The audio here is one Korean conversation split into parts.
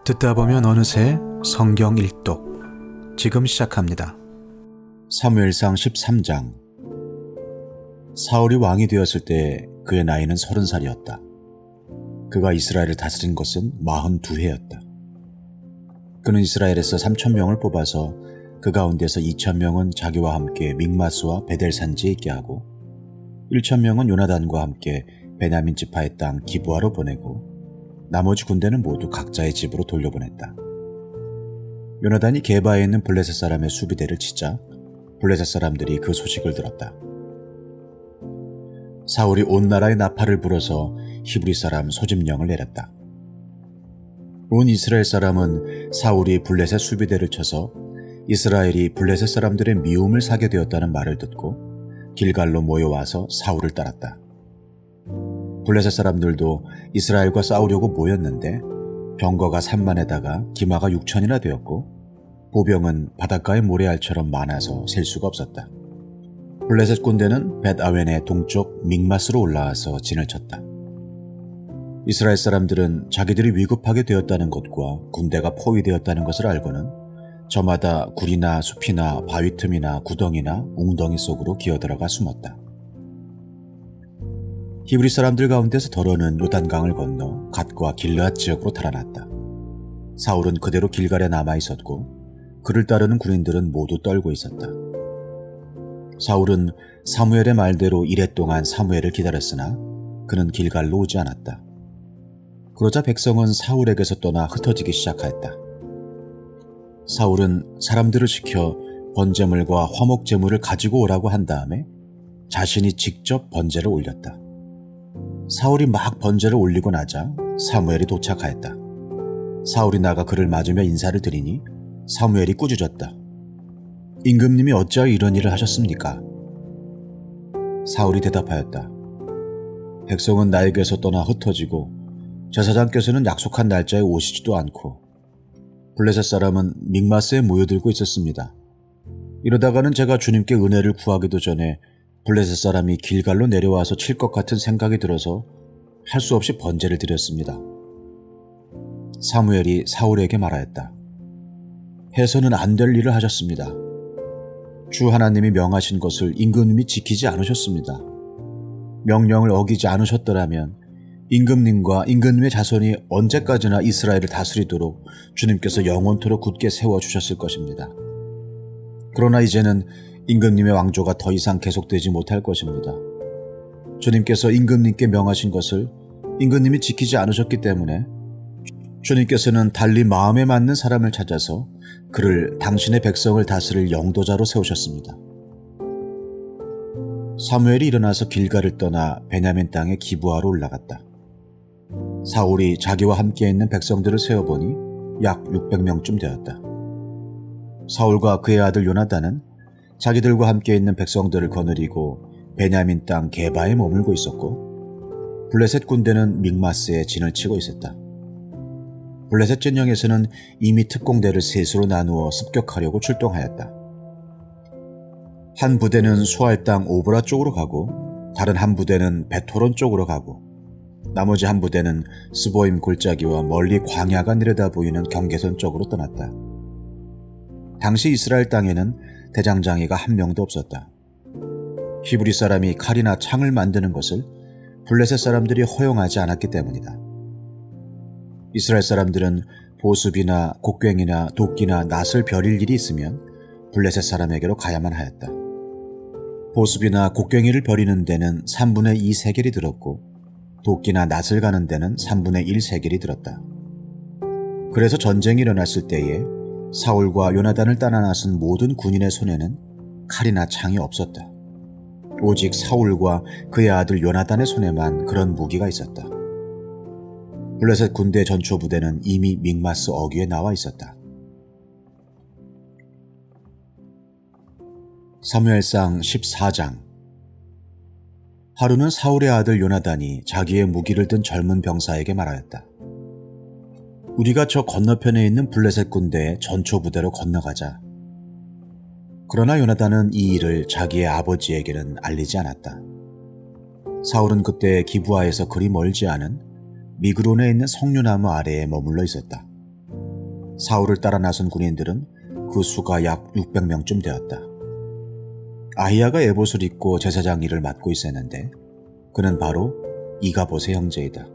듣다 보면 어느새 성경 일독 지금 시작합니다. 사무엘상 13장. 사울이 왕이 되었을 때 그의 나이는 30살이었다. 그가 이스라엘을 다스린 것은 42해였다. 그는 이스라엘에서 3,000명을 뽑아서 그 가운데서 2,000명은 자기와 함께 믹마스와 베델 산지에 있게 하고 1,000명은 요나단과 함께 베냐민 지파의 땅 기브아로 보내고 나머지 군대는 모두 각자의 집으로 돌려보냈다. 요나단이 게바에 있는 블레셋 사람의 수비대를 치자 블레셋 사람들이 그 소식을 들었다. 사울이 온 나라에 나팔을 불어서 히브리 사람 소집령을 내렸다. 온 이스라엘 사람은 사울이 블레셋 수비대를 쳐서 이스라엘이 블레셋 사람들의 미움을 사게 되었다는 말을 듣고 길갈로 모여와서 사울을 따랐다. 블레셋 사람들도 이스라엘과 싸우려고 모였는데 병거가 3만에다가 기마가 6천이나 되었고 보병은 바닷가의 모래알처럼 많아서 셀 수가 없었다. 블레셋 군대는 벳아웬의 동쪽 믹마스로 올라와서 진을 쳤다. 이스라엘 사람들은 자기들이 위급하게 되었다는 것과 군대가 포위되었다는 것을 알고는 저마다 굴이나 숲이나 바위 틈이나 구덩이나 웅덩이 속으로 기어들어가 숨었다. 히브리 사람들 가운데서 더러는 요단강을 건너 갓과 길르앗 지역으로 달아났다. 사울은 그대로 길갈에 남아 있었고 그를 따르는 군인들은 모두 떨고 있었다. 사울은 사무엘의 말대로 이레 동안 사무엘을 기다렸으나 그는 길갈로 오지 않았다. 그러자 백성은 사울에게서 떠나 흩어지기 시작하였다. 사울은 사람들을 시켜 번제물과 화목제물을 가지고 오라고 한 다음에 자신이 직접 번제를 올렸다. 사울이 막 번제를 올리고 나자 사무엘이 도착하였다. 사울이 나가 그를 맞으며 인사를 드리니 사무엘이 꾸짖었다. 임금님이 어찌하여 이런 일을 하셨습니까? 사울이 대답하였다. 백성은 나에게서 떠나 흩어지고 제사장께서는 약속한 날짜에 오시지도 않고 블레셋 사람은 믹마스에 모여들고 있었습니다. 이러다가는 제가 주님께 은혜를 구하기도 전에 블레셋 사람이 길갈로 내려와서 칠 것 같은 생각이 들어서 할 수 없이 번제를 드렸습니다. 사무엘이 사울에게 말하였다. 해서는 안 될 일을 하셨습니다. 주 하나님이 명하신 것을 임금님이 지키지 않으셨습니다. 명령을 어기지 않으셨더라면 임금님과 임금님의 자손이 언제까지나 이스라엘을 다스리도록 주님께서 영원토록 굳게 세워주셨을 것입니다. 그러나 이제는 임금님의 왕조가 더 이상 계속되지 못할 것입니다. 주님께서 임금님께 명하신 것을 임금님이 지키지 않으셨기 때문에 주님께서는 달리 마음에 맞는 사람을 찾아서 그를 당신의 백성을 다스릴 영도자로 세우셨습니다. 사무엘이 일어나서 길갈을 떠나 베냐민 땅의 기브아로 올라갔다. 사울이 자기와 함께 있는 백성들을 세어보니 약 600명쯤 되었다. 사울과 그의 아들 요나단은 자기들과 함께 있는 백성들을 거느리고 베냐민 땅 게바에 머물고 있었고 블레셋 군대는 믹마스에 진을 치고 있었다. 블레셋 진영에서는 이미 특공대를 셋으로 나누어 습격하려고 출동하였다. 한 부대는 수알 땅 오브라 쪽으로 가고 다른 한 부대는 베토론 쪽으로 가고 나머지 한 부대는 스보임 골짜기와 멀리 광야가 내려다 보이는 경계선 쪽으로 떠났다. 당시 이스라엘 땅에는 대장장이가 한 명도 없었다. 히브리 사람이 칼이나 창을 만드는 것을 블레셋 사람들이 허용하지 않았기 때문이다. 이스라엘 사람들은 보습이나 곡괭이나 도끼나 낫을 벼릴 일이 있으면 블레셋 사람에게로 가야만 하였다. 보습이나 곡괭이를 벼리는 데는 3분의 2 세겔이 들었고 도끼나 낫을 가는 데는 3분의 1 세겔이 들었다. 그래서 전쟁이 일어났을 때에 사울과 요나단을 따라 나선 모든 군인의 손에는 칼이나 창이 없었다. 오직 사울과 그의 아들 요나단의 손에만 그런 무기가 있었다. 블레셋 군대 전초 부대는 이미 믹마스 어귀에 나와 있었다. 사무엘상 14장. 하루는 사울의 아들 요나단이 자기의 무기를 든 젊은 병사에게 말하였다. 우리가 저 건너편에 있는 블레셋 군대의 전초 부대로 건너가자. 그러나 요나단은 이 일을 자기의 아버지에게는 알리지 않았다. 사울은 그때 기브아에서 그리 멀지 않은 미그론에 있는 석류나무 아래에 머물러 있었다. 사울을 따라 나선 군인들은 그 수가 약 600명쯤 되었다. 아히야가 에봇을 입고 제사장 일을 맡고 있었는데 그는 바로 이가봇의 형제이다.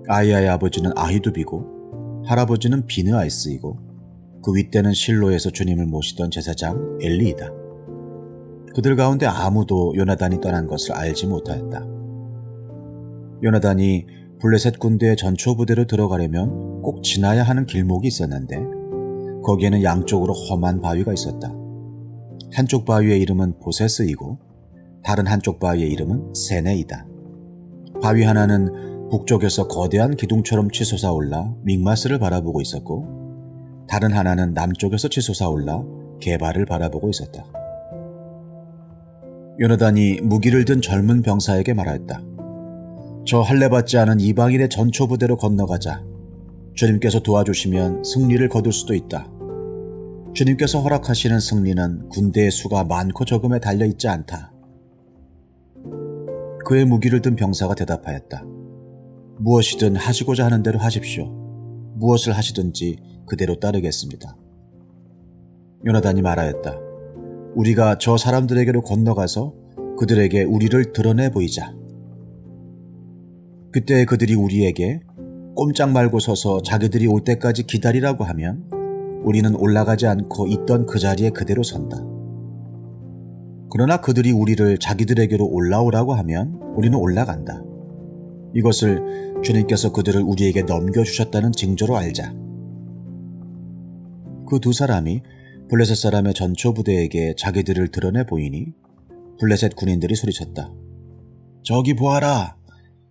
아히야의 아버지는 아히두비고 할아버지는 비느아이스이고 그 윗대는 실로에서 주님을 모시던 제사장 엘리이다. 그들 가운데 아무도 요나단이 떠난 것을 알지 못하였다. 요나단이 블레셋 군대의 전초 부대로 들어가려면 꼭 지나야 하는 길목이 있었는데 거기에는 양쪽으로 험한 바위가 있었다. 한쪽 바위의 이름은 보세스이고 다른 한쪽 바위의 이름은 세네이다. 바위 하나는 북쪽에서 거대한 기둥처럼 치솟아 올라 믹마스를 바라보고 있었고 다른 하나는 남쪽에서 치솟아 올라 게발을 바라보고 있었다. 요나단이 무기를 든 젊은 병사에게 말하였다. 저 할례받지 않은 이방인의 전초 부대로 건너가자. 주님께서 도와주시면 승리를 거둘 수도 있다. 주님께서 허락하시는 승리는 군대의 수가 많고 적음에 달려있지 않다. 그의 무기를 든 병사가 대답하였다. 무엇이든 하시고자 하는 대로 하십시오. 무엇을 하시든지 그대로 따르겠습니다. 요나단이 말하였다. 우리가 저 사람들에게로 건너가서 그들에게 우리를 드러내 보이자. 그때 그들이 우리에게 꼼짝 말고 서서 자기들이 올 때까지 기다리라고 하면 우리는 올라가지 않고 있던 그 자리에 그대로 선다. 그러나 그들이 우리를 자기들에게로 올라오라고 하면 우리는 올라간다. 이것을 주님께서 그들을 우리에게 넘겨주셨다는 징조로 알자. 그 두 사람이 블레셋 사람의 전초 부대에게 자기들을 드러내 보이니 블레셋 군인들이 소리쳤다. 저기 보아라.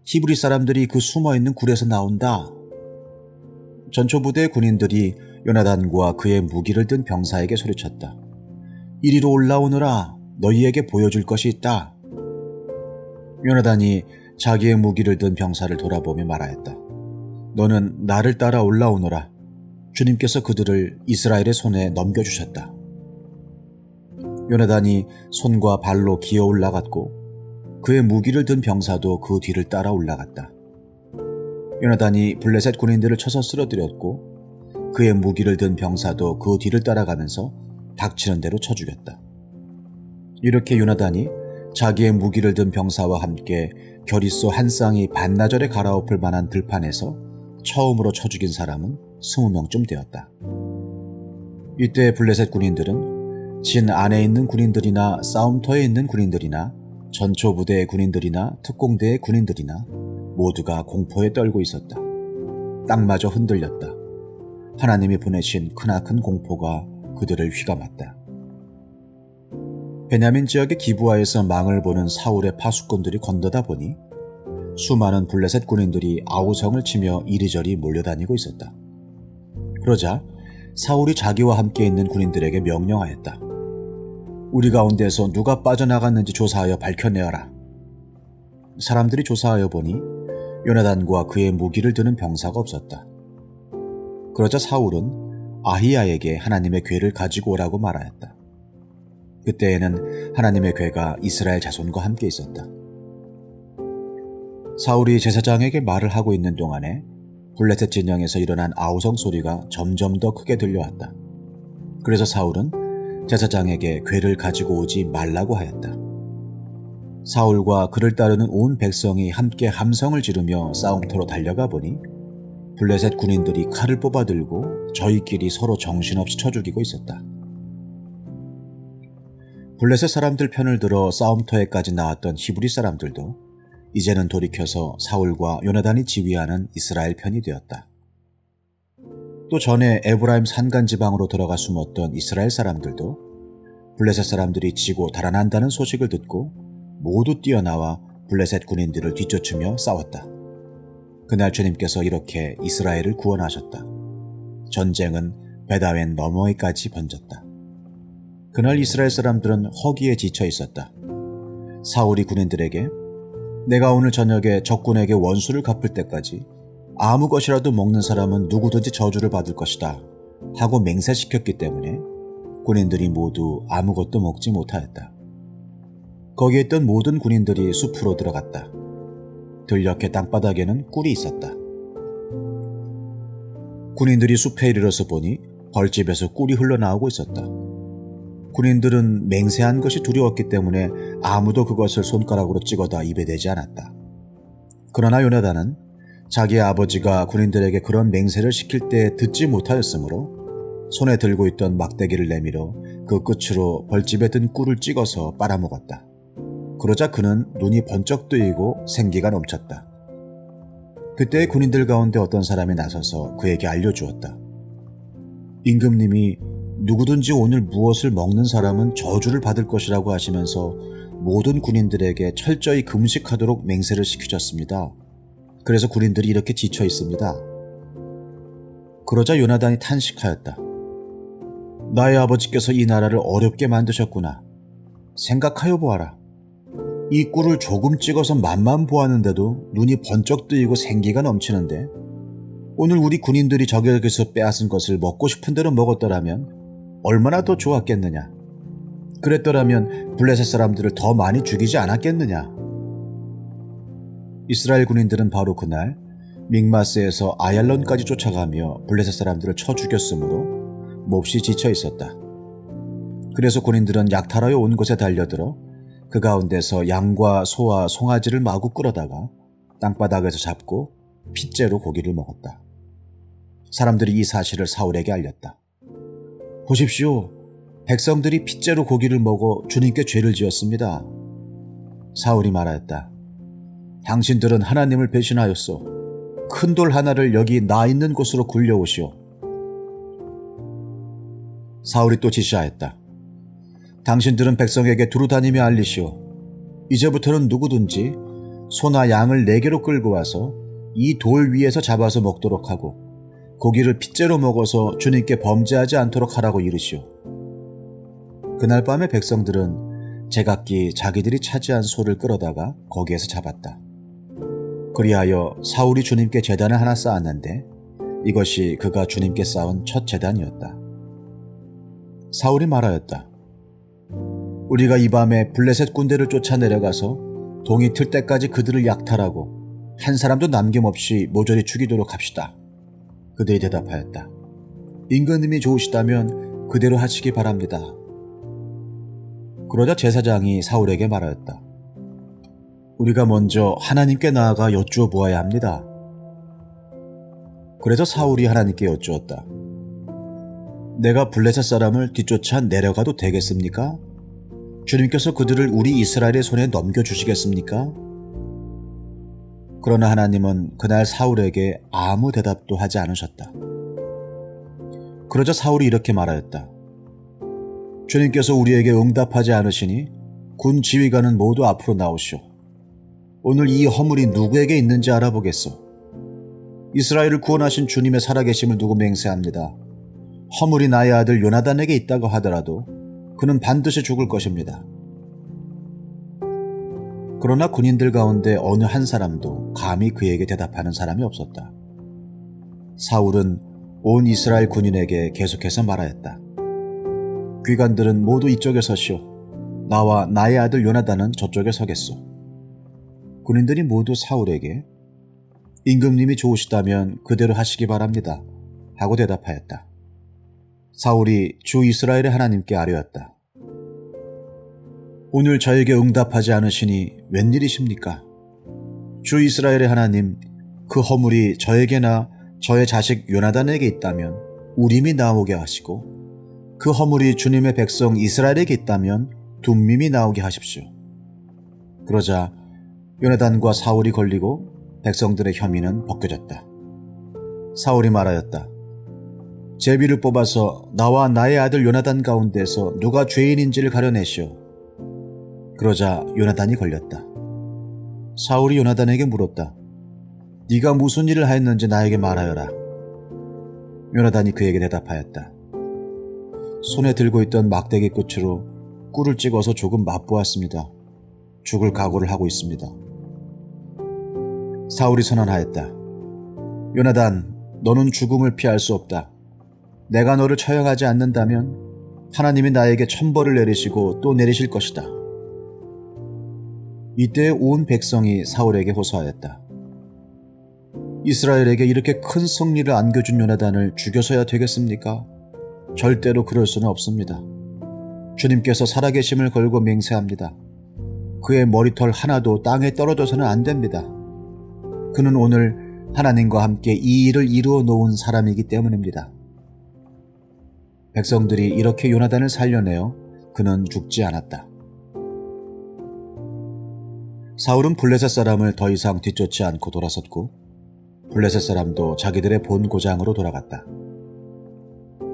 히브리 사람들이 그 숨어있는 굴에서 나온다. 전초 부대의 군인들이 요나단과 그의 무기를 든 병사에게 소리쳤다. 이리로 올라오너라. 너희에게 보여줄 것이 있다. 요나단이 자기의 무기를 든 병사를 돌아보며 말하였다. 너는 나를 따라 올라오너라. 주님께서 그들을 이스라엘의 손에 넘겨주셨다. 요나단이 손과 발로 기어 올라갔고 그의 무기를 든 병사도 그 뒤를 따라 올라갔다. 요나단이 블레셋 군인들을 쳐서 쓰러뜨렸고 그의 무기를 든 병사도 그 뒤를 따라가면서 닥치는 대로 쳐 죽였다. 이렇게 요나단이 자기의 무기를 든 병사와 함께 겨릿소 한 쌍이 반나절에 갈아엎을 만한 들판에서 처음으로 쳐 죽인 사람은 20명쯤 되었다. 이때 블레셋 군인들은 진 안에 있는 군인들이나 싸움터에 있는 군인들이나 전초 부대의 군인들이나 특공대의 군인들이나 모두가 공포에 떨고 있었다. 땅마저 흔들렸다. 하나님이 보내신 크나큰 공포가 그들을 휘감았다. 베냐민 지역의 기브아에서 망을 보는 사울의 파수꾼들이 건너다 보니 수많은 블레셋 군인들이 아우성을 치며 이리저리 몰려다니고 있었다. 그러자 사울이 자기와 함께 있는 군인들에게 명령하였다. 우리 가운데서 누가 빠져나갔는지 조사하여 밝혀내어라. 사람들이 조사하여 보니 요나단과 그의 무기를 드는 병사가 없었다. 그러자 사울은 아히야에게 하나님의 궤를 가지고 오라고 말하였다. 그때에는 하나님의 궤가 이스라엘 자손과 함께 있었다. 사울이 제사장에게 말을 하고 있는 동안에 블레셋 진영에서 일어난 아우성 소리가 점점 더 크게 들려왔다. 그래서 사울은 제사장에게 궤를 가지고 오지 말라고 하였다. 사울과 그를 따르는 온 백성이 함께 함성을 지르며 싸움터로 달려가 보니 블레셋 군인들이 칼을 뽑아들고 저희끼리 서로 정신없이 쳐 죽이고 있었다. 블레셋 사람들 편을 들어 싸움터에까지 나왔던 히브리 사람들도 이제는 돌이켜서 사울과 요나단이 지휘하는 이스라엘 편이 되었다. 또 전에 에브라임 산간 지방으로 들어가 숨었던 이스라엘 사람들도 블레셋 사람들이 지고 달아난다는 소식을 듣고 모두 뛰어나와 블레셋 군인들을 뒤쫓으며 싸웠다. 그날 주님께서 이렇게 이스라엘을 구원하셨다. 전쟁은 베다웬 너머에까지 번졌다. 그날 이스라엘 사람들은 허기에 지쳐 있었다. 사울이 군인들에게 내가 오늘 저녁에 적군에게 원수를 갚을 때까지 아무 것이라도 먹는 사람은 누구든지 저주를 받을 것이다 하고 맹세시켰기 때문에 군인들이 모두 아무것도 먹지 못하였다. 거기에 있던 모든 군인들이 숲으로 들어갔다. 들녘의 땅바닥에는 꿀이 있었다. 군인들이 숲에 이르러서 보니 벌집에서 꿀이 흘러나오고 있었다. 군인들은 맹세한 것이 두려웠기 때문에 아무도 그것을 손가락으로 찍어다 입에 대지 않았다. 그러나 요나단은 자기의 아버지가 군인들에게 그런 맹세를 시킬 때 듣지 못하였으므로 손에 들고 있던 막대기를 내밀어 그 끝으로 벌집에 든 꿀을 찍어서 빨아먹었다. 그러자 그는 눈이 번쩍 뜨이고 생기가 넘쳤다. 그때 군인들 가운데 어떤 사람이 나서서 그에게 알려주었다. 임금님이 누구든지 오늘 무엇을 먹는 사람은 저주를 받을 것이라고 하시면서 모든 군인들에게 철저히 금식하도록 맹세를 시키셨습니다. 그래서 군인들이 이렇게 지쳐 있습니다. 그러자 요나단이 탄식하였다. 나의 아버지께서 이 나라를 어렵게 만드셨구나. 생각하여 보아라. 이 꿀을 조금 찍어서 맛만 보았는데도 눈이 번쩍 뜨이고 생기가 넘치는데 오늘 우리 군인들이 적에게서 빼앗은 것을 먹고 싶은 대로 먹었더라면 얼마나 더 좋았겠느냐. 그랬더라면 블레셋 사람들을 더 많이 죽이지 않았겠느냐. 이스라엘 군인들은 바로 그날 믹마스에서 아얄론까지 쫓아가며 블레셋 사람들을 쳐 죽였으므로 몹시 지쳐 있었다. 그래서 군인들은 약탈하여 온 곳에 달려들어 그 가운데서 양과 소와 송아지를 마구 끌어다가 땅바닥에서 잡고 핏째로 고기를 먹었다. 사람들이 이 사실을 사울에게 알렸다. 보십시오. 백성들이 핏째로 고기를 먹어 주님께 죄를 지었습니다. 사울이 말하였다. 당신들은 하나님을 배신하였소. 큰 돌 하나를 여기 나 있는 곳으로 굴려오시오. 사울이 또 지시하였다. 당신들은 백성에게 두루다니며 알리시오. 이제부터는 누구든지 소나 양을 4개로 끌고 와서 이 돌 위에서 잡아서 먹도록 하고 고기를 핏째로 먹어서 주님께 범죄하지 않도록 하라고 이르시오. 그날 밤에 백성들은 제각기 자기들이 차지한 소를 끌어다가 거기에서 잡았다. 그리하여 사울이 주님께 제단을 하나 쌓았는데 이것이 그가 주님께 쌓은 첫 제단이었다. 사울이 말하였다. 우리가 이 밤에 블레셋 군대를 쫓아 내려가서 동이 틀 때까지 그들을 약탈하고 한 사람도 남김없이 모조리 죽이도록 합시다. 그들이 대답하였다. 임금님이 좋으시다면 그대로 하시기 바랍니다. 그러자 제사장이 사울에게 말하였다. 우리가 먼저 하나님께 나아가 여쭈어 보아야 합니다. 그래서 사울이 하나님께 여쭈었다. 내가 블레셋 사람을 뒤쫓아 내려가도 되겠습니까? 주님께서 그들을 우리 이스라엘의 손에 넘겨주시겠습니까? 그러나 하나님은 그날 사울에게 아무 대답도 하지 않으셨다. 그러자 사울이 이렇게 말하였다. 주님께서 우리에게 응답하지 않으시니 군 지휘관은 모두 앞으로 나오시오. 오늘 이 허물이 누구에게 있는지 알아보겠소. 이스라엘을 구원하신 주님의 살아계심을 두고 맹세합니다. 허물이 나의 아들 요나단에게 있다고 하더라도 그는 반드시 죽을 것입니다. 그러나 군인들 가운데 어느 한 사람도 감히 그에게 대답하는 사람이 없었다. 사울은 온 이스라엘 군인에게 계속해서 말하였다. 귀관들은 모두 이쪽에 서시오. 나와 나의 아들 요나단은 저쪽에 서겠소. 군인들이 모두 사울에게 임금님이 좋으시다면 그대로 하시기 바랍니다. 하고 대답하였다. 사울이 주 이스라엘의 하나님께 아뢰었다. 오늘 저에게 응답하지 않으시니 웬일이십니까? 주 이스라엘의 하나님, 그 허물이 저에게나 저의 자식 요나단에게 있다면 우림이 나오게 하시고 그 허물이 주님의 백성 이스라엘에게 있다면 둠밈이 나오게 하십시오. 그러자 요나단과 사울이 걸리고 백성들의 혐의는 벗겨졌다. 사울이 말하였다. 제비를 뽑아서 나와 나의 아들 요나단 가운데서 누가 죄인인지를 가려내시오. 그러자 요나단이 걸렸다. 사울이 요나단에게 물었다. 네가 무슨 일을 하였는지 나에게 말하여라. 요나단이 그에게 대답하였다. 손에 들고 있던 막대기 끝으로 꿀을 찍어서 조금 맛보았습니다. 죽을 각오를 하고 있습니다. 사울이 선언하였다. 요나단, 너는 죽음을 피할 수 없다. 내가 너를 처형하지 않는다면 하나님이 나에게 천벌을 내리시고 또 내리실 것이다. 이때 온 백성이 사울에게 호소하였다. 이스라엘에게 이렇게 큰 승리를 안겨준 요나단을 죽여서야 되겠습니까? 절대로 그럴 수는 없습니다. 주님께서 살아계심을 걸고 맹세합니다. 그의 머리털 하나도 땅에 떨어져서는 안 됩니다. 그는 오늘 하나님과 함께 이 일을 이루어 놓은 사람이기 때문입니다. 백성들이 이렇게 요나단을 살려내어 그는 죽지 않았다. 사울은 블레셋 사람을 더 이상 뒤쫓지 않고 돌아섰고 블레셋 사람도 자기들의 본 고장으로 돌아갔다.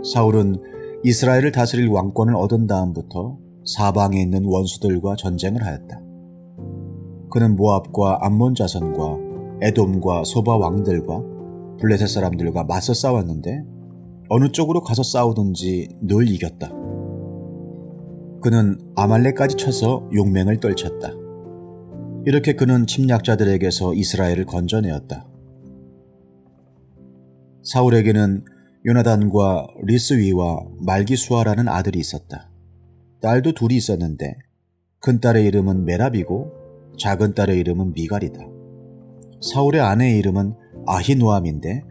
사울은 이스라엘을 다스릴 왕권을 얻은 다음부터 사방에 있는 원수들과 전쟁을 하였다. 그는 모압과 암몬 자손과 에돔과 소바 왕들과 블레셋 사람들과 맞서 싸웠는데 어느 쪽으로 가서 싸우든지 늘 이겼다. 그는 아말렉까지 쳐서 용맹을 떨쳤다. 이렇게 그는 침략자들에게서 이스라엘을 건져내었다. 사울에게는 요나단과 리스위와 말기수아라는 아들이 있었다. 딸도 둘이 있었는데 큰 딸의 이름은 메랍이고 작은 딸의 이름은 미갈이다. 사울의 아내의 이름은 아히노암인데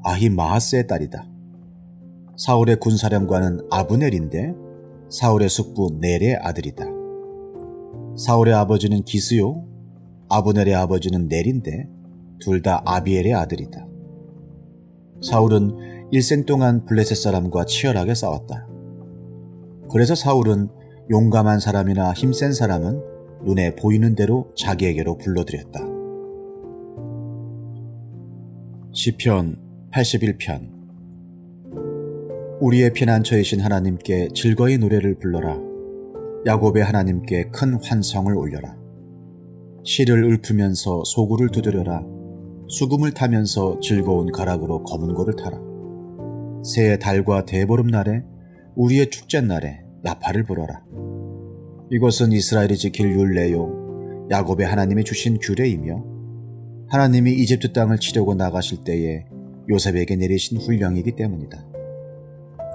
아히마하스의 딸이다. 사울의 군사령관은 아브넬인데 사울의 숙부 넬의 아들이다. 사울의 아버지는 기스요, 아브넬의 아버지는 넬인데 둘 다 아비엘의 아들이다. 사울은 일생 동안 블레셋 사람과 치열하게 싸웠다. 그래서 사울은 용감한 사람이나 힘센 사람은 눈에 보이는 대로 자기에게로 불러들였다. 시편 81편. 우리의 피난처이신 하나님께 즐거이 노래를 불러라. 야곱의 하나님께 큰 환성을 올려라. 실을 읊으면서 소구를 두드려라. 수금을 타면서 즐거운 가락으로 검은 고를 타라. 새해 달과 대보름날에 우리의 축제날에 나팔을 불어라. 이것은 이스라엘이 지킬 율례요 야곱의 하나님이 주신 규례이며 하나님이 이집트 땅을 치려고 나가실 때에 요셉에게 내리신 훈령이기 때문이다.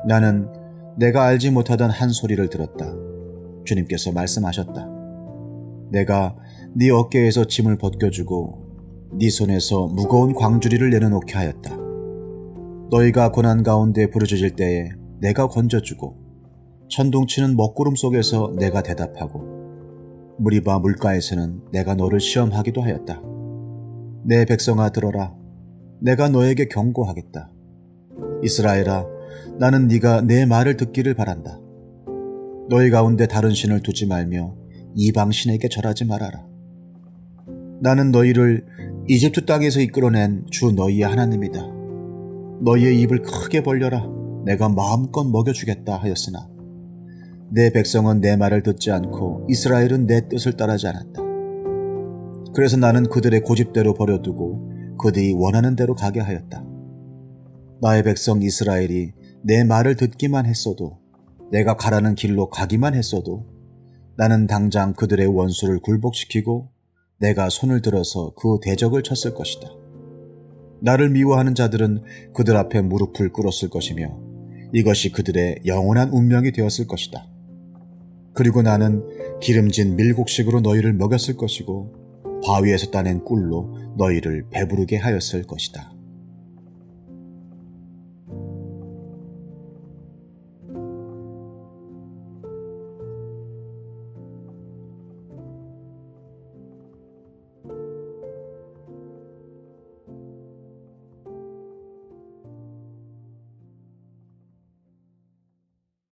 나는 내가 알지 못하던 한 소리를 들었다. 주님께서 말씀하셨다. 내가 네 어깨에서 짐을 벗겨주고 네 손에서 무거운 광주리를 내려놓게 하였다. 너희가 고난 가운데 부르짖을 때에 내가 건져주고 천둥치는 먹구름 속에서 내가 대답하고 무리바 물가에서는 내가 너를 시험하기도 하였다. 내 백성아 들어라. 내가 너에게 경고하겠다. 이스라엘아, 나는 네가 내 말을 듣기를 바란다. 너희 가운데 다른 신을 두지 말며 이방 신에게 절하지 말아라. 나는 너희를 이집트 땅에서 이끌어낸 주 너희의 하나님이다. 너희의 입을 크게 벌려라. 내가 마음껏 먹여주겠다 하였으나 내 백성은 내 말을 듣지 않고 이스라엘은 내 뜻을 따르지 않았다. 그래서 나는 그들의 고집대로 버려두고 그들이 원하는 대로 가게 하였다. 나의 백성 이스라엘이 내 말을 듣기만 했어도 내가 가라는 길로 가기만 했어도 나는 당장 그들의 원수를 굴복시키고 내가 손을 들어서 그 대적을 쳤을 것이다. 나를 미워하는 자들은 그들 앞에 무릎을 꿇었을 것이며 이것이 그들의 영원한 운명이 되었을 것이다. 그리고 나는 기름진 밀곡식으로 너희를 먹였을 것이고 바위에서 따낸 꿀로 너희를 배부르게 하였을 것이다.